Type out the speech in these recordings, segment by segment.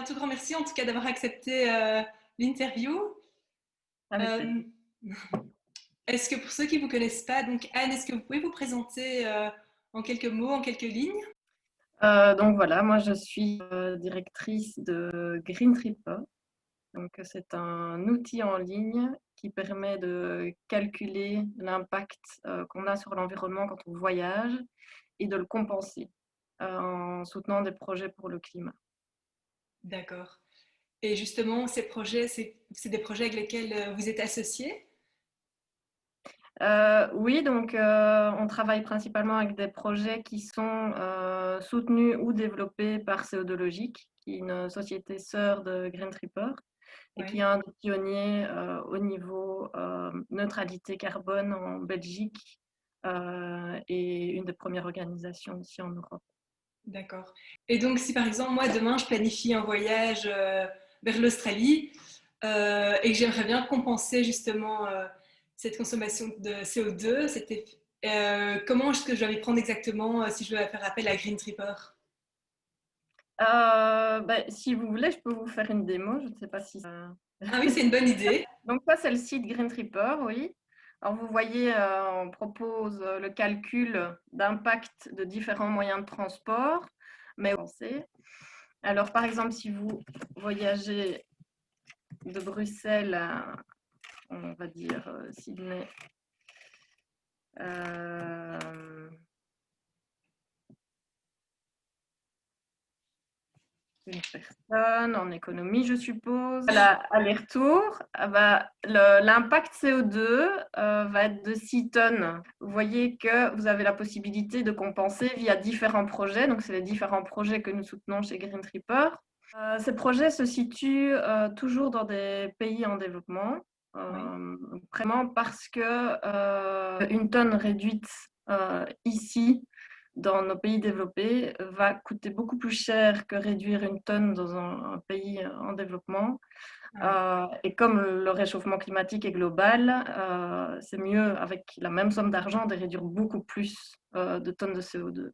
tout grand merci en tout cas d'avoir accepté l'interview. Avec Euh, plaisir. Est-ce que pour ceux qui ne vous connaissent pas, donc Anne, est-ce que vous pouvez vous présenter en quelques mots, en quelques lignes? Donc voilà, moi je suis directrice de Green Tripper. Donc c'est un outil en ligne qui permet de calculer l'impact qu'on a sur l'environnement quand on voyage et de le compenser en soutenant des projets pour le climat. D'accord. Et justement, ces projets, c'est des projets avec lesquels vous êtes associés? Oui, donc on travaille principalement avec des projets qui sont soutenus ou développés par CO2 Logique, qui est une société sœur de Green Tripper et qui est Oui. un des pionniers au niveau neutralité carbone en Belgique et une des premières organisations ici en Europe. D'accord. Et donc, si par exemple, moi, demain, je planifie un voyage vers l'Australie et que j'aimerais bien compenser justement cette consommation de CO2, comment est-ce que je dois m'y prendre exactement si je dois faire appel à Green Tripper? Si vous voulez, je peux vous faire une démo. Je ne sais pas si ça... Ah oui, c'est une bonne idée. Donc ça, c'est le site Green Tripper, oui. Alors vous voyez, on propose le calcul d'impact de différents moyens de transport, mais avancé. Alors par exemple, si vous voyagez de Bruxelles à, on va dire, Sydney, une personne en économie, je suppose. Aller-retour, l'impact CO2 va être de 6 tonnes. Vous voyez que vous avez la possibilité de compenser via différents projets. Donc, c'est les différents projets que nous soutenons chez Green Tripper. Ces projets se situent toujours dans des pays en développement, Oui. vraiment parce que une tonne réduite ici dans nos pays développés va coûter beaucoup plus cher que réduire une tonne dans un pays en développement. Ah oui. Et comme le réchauffement climatique est global, c'est mieux avec la même somme d'argent de réduire beaucoup plus de tonnes de CO2.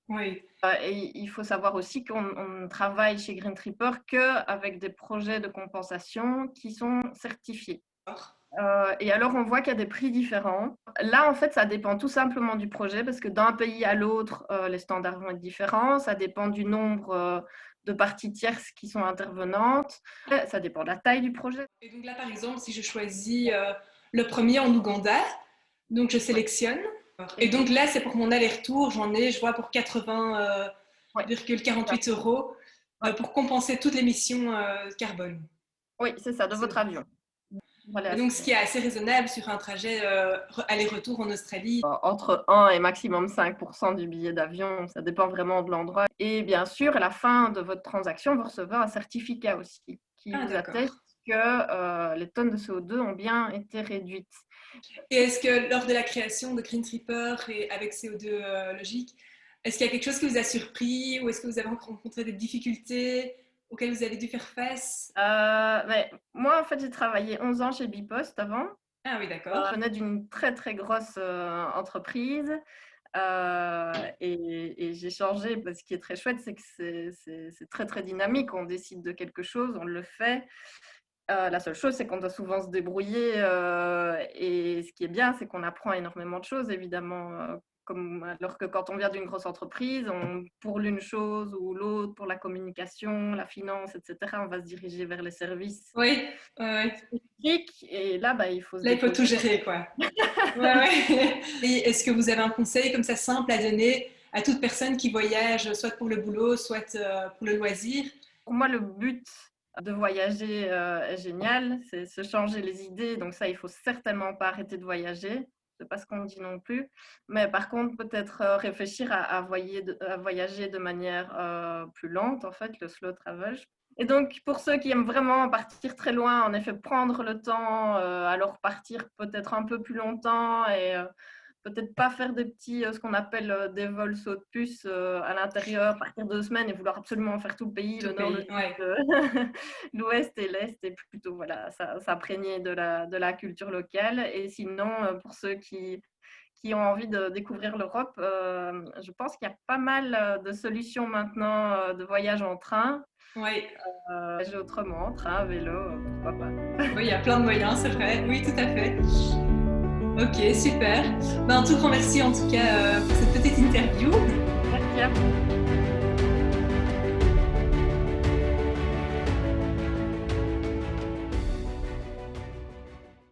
Oui. Et il faut savoir aussi qu'on ne travaille chez Green Tripper qu'avec des projets de compensation qui sont certifiés. D'accord. Et alors, on voit qu'il y a des prix différents. Là, en fait, ça dépend tout simplement du projet parce que d'un pays à l'autre, les standards vont être différents. Ça dépend du nombre de parties tierces qui sont intervenantes. Ça dépend de la taille du projet. Et donc là, par exemple, si je choisis le premier en Ouganda, donc je Ouais. sélectionne. Et Et donc là, c'est pour mon aller-retour, j'en ai, je vois, pour ouais, c'est ça. 80,48 euros Ouais. pour compenser toutes les émissions carbone. Oui, c'est ça, de votre CO2. avion. Voilà, Et donc, ce qui est assez raisonnable sur un trajet aller-retour en Australie. entre 1 et maximum 5% du billet d'avion, ça dépend vraiment de l'endroit. Et bien sûr, à la fin de votre transaction, vous recevez un certificat aussi qui Ah, vous atteste d'accord. que les tonnes de CO2 ont bien été réduites. Et est-ce que lors de la création de Green Tripper et avec CO2 logique, est-ce qu'il y a quelque chose qui vous a surpris ou est-ce que vous avez rencontré des difficultés auxquelles vous avez dû faire face? Moi, en fait, j'ai travaillé 11 ans chez Bipost avant. Ah oui, d'accord. Je venais d'une très, très grosse entreprise. Et j'ai changé. Ce qui est très chouette, c'est que c'est très, très dynamique. On décide de quelque chose, on le fait. La seule chose, c'est qu'on doit souvent se débrouiller. Et ce qui est bien, c'est qu'on apprend énormément de choses, évidemment. Alors que quand on vient d'une grosse entreprise, pour l'une chose ou l'autre, pour la communication, la finance, etc., on va se diriger vers les services Oui, ouais, ouais. spécifiques. Et là, il faut se Là, il faut tout débrouiller. gérer, quoi. Ouais, ouais. Et est-ce que vous avez un conseil comme ça simple à donner à toute personne qui voyage, soit pour le boulot, soit pour le loisir? Pour moi, le but de voyager est génial, c'est se changer les idées. Donc ça, il faut certainement pas arrêter de voyager. C'est pas ce qu'on dit non plus. Mais par contre, peut-être réfléchir à voyager de manière plus lente, en fait, le slow travel. Et donc, pour ceux qui aiment vraiment partir très loin, en effet, prendre le temps, alors partir peut-être un peu plus longtemps et peut-être pas faire des petits, ce qu'on appelle des vols saut de puce à l'intérieur, partir 2 semaines et vouloir absolument faire tout le pays, Tout le le nord, le pays, sud, ouais. l'ouest et l'est, et plutôt voilà, s'imprégner de la culture locale. Et sinon, pour ceux qui qui ont envie de découvrir l'Europe, je pense qu'il y a pas mal de solutions maintenant de voyage en train. Oui. Voyager autrement, train, vélo, pourquoi pas. Oui, il y a plein de moyens, c'est vrai. Oui, tout à fait. Ok, super. Un tout grand merci en tout cas pour cette petite interview. Merci à vous.